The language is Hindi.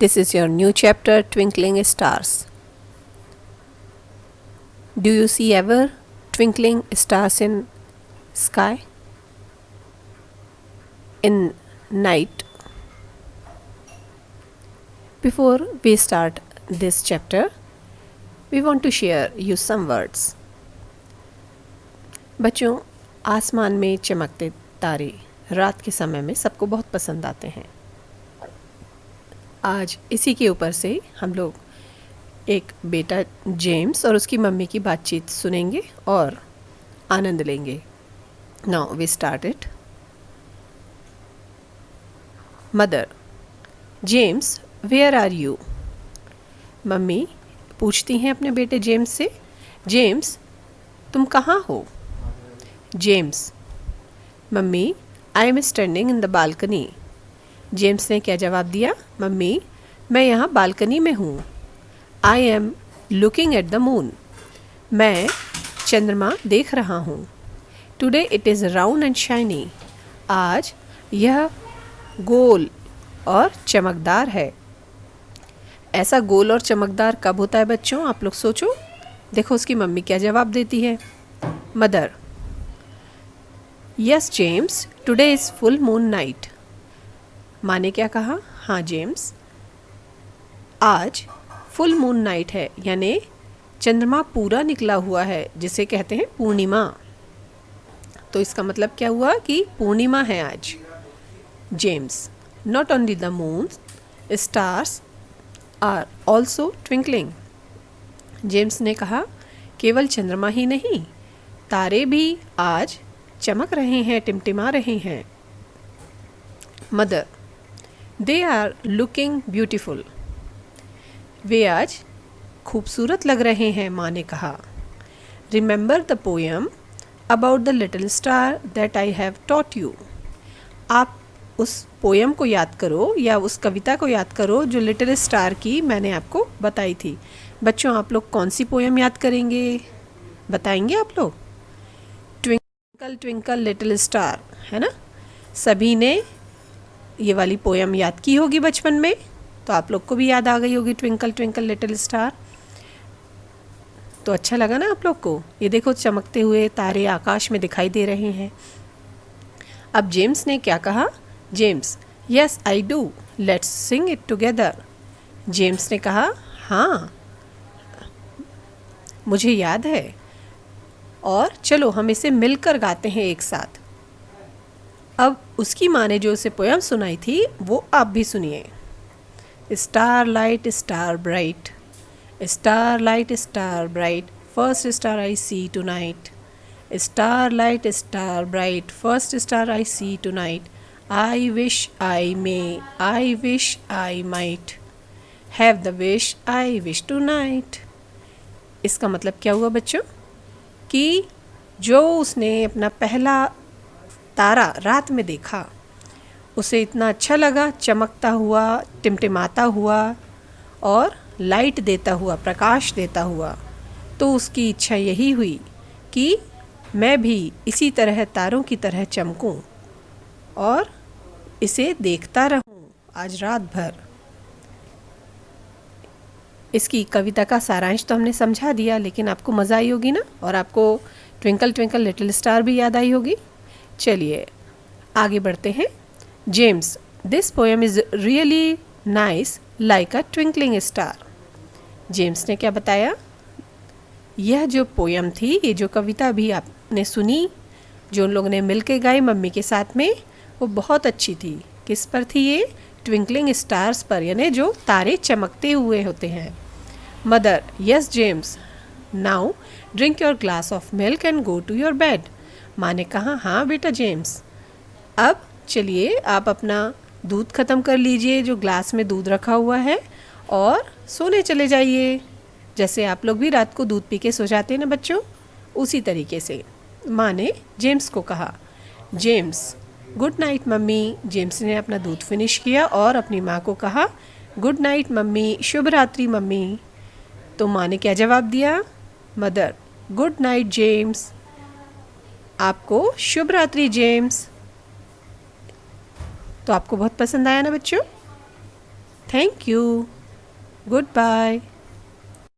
This is your new chapter, Twinkling Stars. Do you see ever twinkling stars in sky? In night? Before we start this chapter, we want to share you some words. बच्चों, आसमान में चमकते तारे रात के समय में सबको बहुत पसंद आते हैं। आज इसी के ऊपर से हम लोग एक बेटा जेम्स और उसकी मम्मी की बातचीत सुनेंगे और आनंद लेंगे। Now we start it. Mother: James, where are you? Mummy पूछती हैं अपने बेटे जेम्स से, जेम्स तुम कहाँ हो? James: mummy, I am standing in the balcony. James ने क्या जवाब दिया? मम्मी, मैं यहाँ बालकनी में हूँ। I am looking at the moon. मैं चंद्रमा देख रहा हूँ। Today it is round and shiny. आज यह गोल और चमकदार है। ऐसा गोल और चमकदार कब होता है बच्चों? आप लोग सोचो। देखो उसकी मम्मी क्या जवाब देती है। Mother: yes James, today is full moon night. माँ ने क्या कहा? हाँ जेम्स, आज फुल मून नाइट है, यानी चंद्रमा पूरा निकला हुआ है, जिसे कहते हैं पूर्णिमा। तो इसका मतलब क्या हुआ कि पूर्णिमा है आज। James: not only the moon, stars are also twinkling. James ने कहा, केवल चंद्रमा ही नहीं, तारे भी आज चमक रहे हैं, टिमटिमा रहे हैं। Mother: they are looking beautiful. वे आज खूबसूरत लग रहे हैं, माँ ने कहा। Remember the poem about the little star that I have taught you. आप उस पोएम को याद करो या उस कविता को याद करो जो लिटिल स्टार की मैंने आपको बताई थी। बच्चों, आप लोग कौन सी पोएम याद करेंगे? बताएंगे आप लोग? ट्विंकल ट्विंकल लिटिल स्टार, है ना? सभी ने ये वाली पोएम याद की होगी बचपन में, तो आप लोग को भी याद आ गई होगी ट्विंकल ट्विंकल लिटिल स्टार। तो अच्छा लगा ना आप लोग को? ये देखो चमकते हुए तारे आकाश में दिखाई दे रहे हैं। अब जेम्स ने क्या कहा? James: yes I do, let's sing it together. James ने कहा, हाँ मुझे याद है, और चलो हम इसे मिलकर गाते हैं एक साथ। अब उसकी माँ ने जो उसे पोयम सुनाई थी वो आप भी सुनिए। Star bright, star bright, first star I see tonight. Star bright, first star I see tonight. I wish I may, I wish I might, have the wish I wish tonight. इसका मतलब क्या हुआ बच्चों? कि जो उसने अपना पहला तारा रात में देखा, उसे इतना अच्छा लगा, चमकता हुआ, टिमटिमाता हुआ और लाइट देता हुआ, प्रकाश देता हुआ, तो उसकी इच्छा यही हुई कि मैं भी इसी तरह तारों की तरह चमकूं और इसे देखता रहूं आज रात भर। इसकी कविता का सारांश तो हमने समझा दिया, लेकिन आपको मज़ा आई होगी ना, और आपको ट्विंकल ट्विंकल लिटिल स्टार भी याद आई होगी। चलिए आगे बढ़ते हैं। James: this poem is really nice like a twinkling star. James ने क्या बताया? यह जो पोएम थी, ये जो कविता भी आपने सुनी, जो उन लोगों ने मिल के गाई मम्मी के साथ में, वो बहुत अच्छी थी। किस पर थी ये? ट्विंकलिंग स्टार्स पर, यानी जो तारे चमकते हुए होते हैं। Mother: yes James, now drink your glass of milk and go to your bed. माँ ने कहा, हाँ बेटा जेम्स, अब चलिए आप अपना दूध ख़त्म कर लीजिए, जो ग्लास में दूध रखा हुआ है, और सोने चले जाइए। जैसे आप लोग भी रात को दूध पी के सो जाते हैं ना बच्चों, उसी तरीके से माँ ने जेम्स को कहा। James: good night mummy. James ने अपना दूध फिनिश किया और अपनी माँ को कहा, गुड नाइट मम्मी, शुभ रात्रि मम्मी। तो माँ ने क्या जवाब दिया? मदर: गुड नाइट जेम्स, आपको शुभ रात्रि जेम्स। तो आपको बहुत पसंद आया ना बच्चों? Thank you. Good bye.